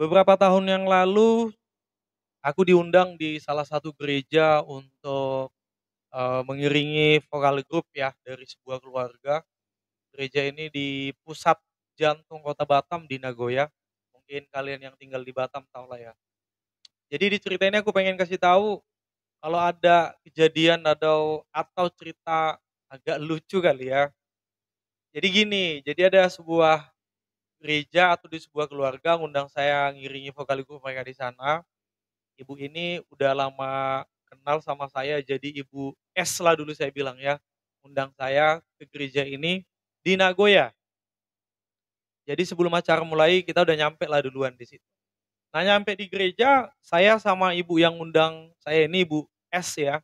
Beberapa tahun yang lalu, aku diundang di salah satu gereja untuk, mengiringi vokal grup ya, dari sebuah keluarga. Gereja ini di pusat jantung kota Batam di Nagoya. Mungkin kalian yang tinggal di Batam tahulah ya. Jadi di cerita ini aku pengen kasih tahu, kalau ada kejadian atau cerita agak lucu kali ya. Jadi gini, jadi ada sebuah gereja atau di sebuah keluarga ngundang saya ngiringi vokal grup mereka di sana. Ibu ini udah lama kenal sama saya, jadi Ibu S lah dulu saya bilang ya, undang saya ke gereja ini di Nagoya. Jadi sebelum acara mulai kita udah nyampe lah duluan di situ. Nah nyampe di gereja, saya sama ibu yang undang saya ini Ibu S ya,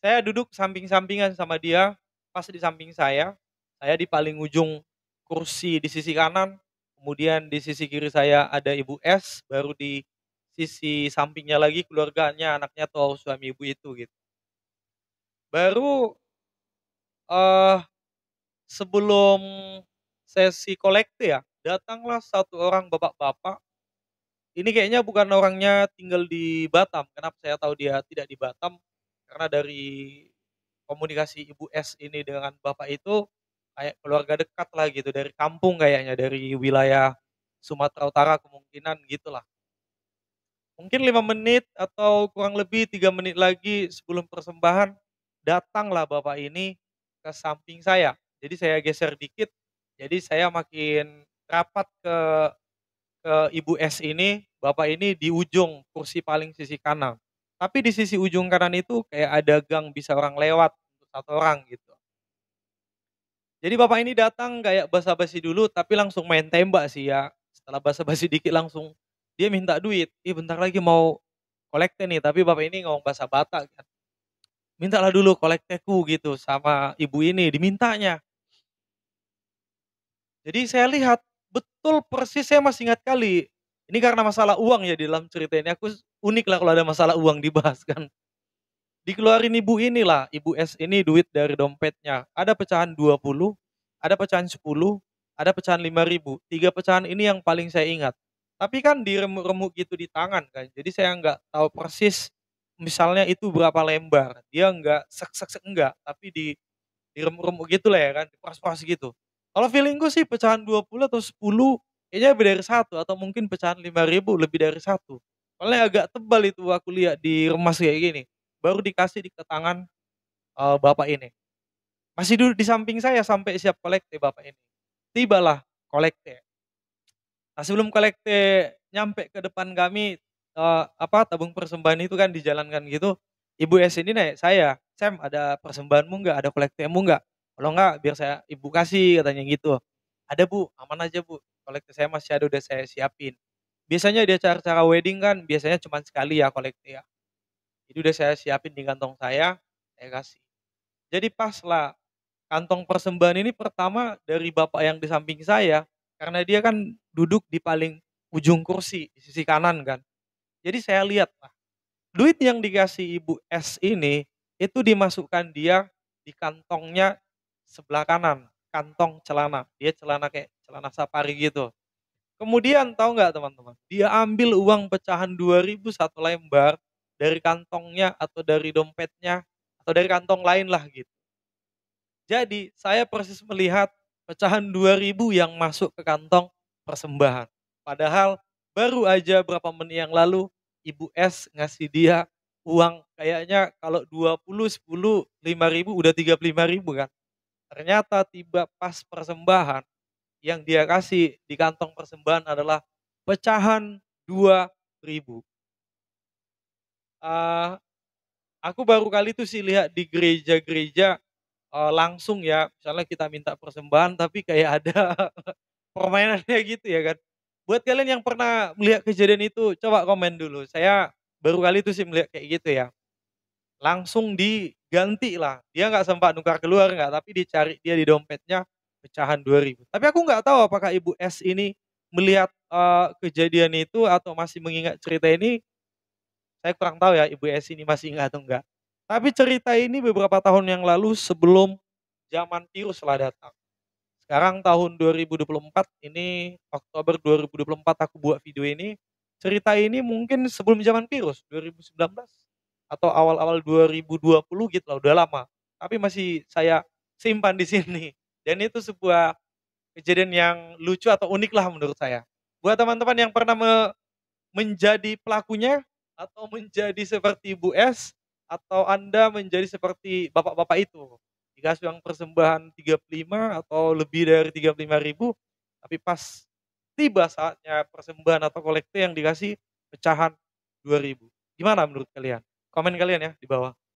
saya duduk samping-sampingan sama dia, pas di samping saya di paling ujung kursi di sisi kanan, kemudian di sisi kiri saya ada Ibu S, baru di sisi sampingnya lagi keluarganya, anaknya atau suami ibu itu gitu. Baru, eee, sebelum sesi kolekte ya, datanglah satu orang bapak-bapak, ini kayaknya bukan orangnya tinggal di Batam, kenapa saya tahu dia tidak di Batam, karena dari komunikasi Ibu S ini dengan bapak itu, kayak keluarga dekat lah gitu, dari kampung kayaknya, dari wilayah Sumatera Utara kemungkinan gitulah. Mungkin 5 menit atau kurang lebih 3 menit lagi sebelum persembahan, datanglah bapak ini ke samping saya. Jadi saya geser dikit, jadi saya makin rapat ke Ibu S ini, bapak ini di ujung kursi paling sisi kanan. Tapi di sisi ujung kanan itu kayak ada gang bisa orang lewat, untuk 1 orang gitu. Jadi bapak ini datang kayak basa-basi dulu, tapi langsung main tembak sih ya. Setelah basa-basi dikit langsung dia minta duit, "Ih bentar lagi mau kolekte nih," tapi bapak ini ngomong bahasa Batak kan, "Mintalah dulu kolekteku," gitu, sama ibu ini dimintanya. Jadi saya lihat, betul persis saya masih ingat kali, ini karena masalah uang ya di dalam cerita ini, aku unik lah kalau ada masalah uang dibahas kan. Dikeluarin ibu inilah, Ibu S ini duit dari dompetnya, ada pecahan 20, ada pecahan 10, ada pecahan 5.000, 3 pecahan ini yang paling saya ingat. Tapi kan diremuk-remuk gitu di tangan kan, jadi saya nggak tahu persis misalnya itu berapa lembar, dia nggak enggak, tapi diremuk-remuk gitulah ya kan, diperas-peras gitu. Kalau feeling-ku sih pecahan 20 atau 10 kayaknya lebih dari satu atau mungkin pecahan 5.000 lebih dari satu. Soalnya agak tebal itu aku lihat diremas kayak gini. Baru dikasih ke tangan, bapak ini. Masih duduk di samping saya sampai siap kolekte bapak ini. Tibalah kolekte. Nah sebelum kolekte nyampe ke depan kami, tabung persembahan itu kan dijalankan gitu, Ibu S ini nanya saya, "Sam ada persembahanmu nggak? Ada kolektemu nggak? Kalau nggak biar saya ibu kasih," katanya gitu. "Ada Bu, aman aja Bu, kolekte saya masih ada udah saya siapin." Biasanya di acara-acara wedding kan biasanya cuma sekali ya kolekte ya. Jadi udah saya siapin di kantong saya kasih. Jadi pas lah kantong persembahan ini pertama dari bapak yang di samping saya, karena dia kan duduk di paling ujung kursi, di sisi kanan kan. Jadi saya lihat, lah, duit yang dikasih Ibu S ini, itu dimasukkan dia di kantongnya sebelah kanan, kantong celana. Dia celana kayak celana safari gitu. Kemudian tahu nggak teman-teman, dia ambil uang pecahan 2.000 satu lembar dari kantongnya atau dari dompetnya atau dari kantong lain lah gitu. Jadi saya persis melihat pecahan 2.000 yang masuk ke kantong persembahan. Padahal baru aja berapa menit yang lalu Ibu S ngasih dia uang kayaknya kalau 20, 10, 5.000 udah 35.000 kan. Ternyata tiba pas persembahan yang dia kasih di kantong persembahan adalah pecahan 2.000. Eee, aku baru kali itu sih lihat di gereja-gereja, langsung ya, misalnya kita minta persembahan tapi kayak ada permainannya gitu ya kan. Buat kalian yang pernah melihat kejadian itu coba komen dulu, saya baru kali itu sih melihat kayak gitu ya. Langsung diganti lah, dia nggak sempat nukar keluar nggak, tapi dicari dia di dompetnya pecahan 2.000. Tapi aku nggak tahu apakah Ibu S ini melihat, kejadian itu atau masih mengingat cerita ini, saya kurang tahu ya Ibu S ini masih ingat atau enggak. Tapi cerita ini beberapa tahun yang lalu sebelum zaman virus lah datang. Sekarang tahun 2024 ini Oktober 2024 aku buat video ini, cerita ini mungkin sebelum zaman virus, 2019 atau awal-awal 2020 gitu lah, udah lama. Tapi masih saya simpan di sini. Dan itu sebuah kejadian yang lucu atau unik lah menurut saya. Buat teman-teman yang pernah menjadi pelakunya, atau menjadi seperti Bu S, atau Anda menjadi seperti bapak-bapak itu. Dikasih uang persembahan 35 atau lebih dari 35.000, tapi pas tiba saatnya persembahan atau kolekte yang dikasih pecahan 2.000. Gimana menurut kalian? Komen kalian ya di bawah.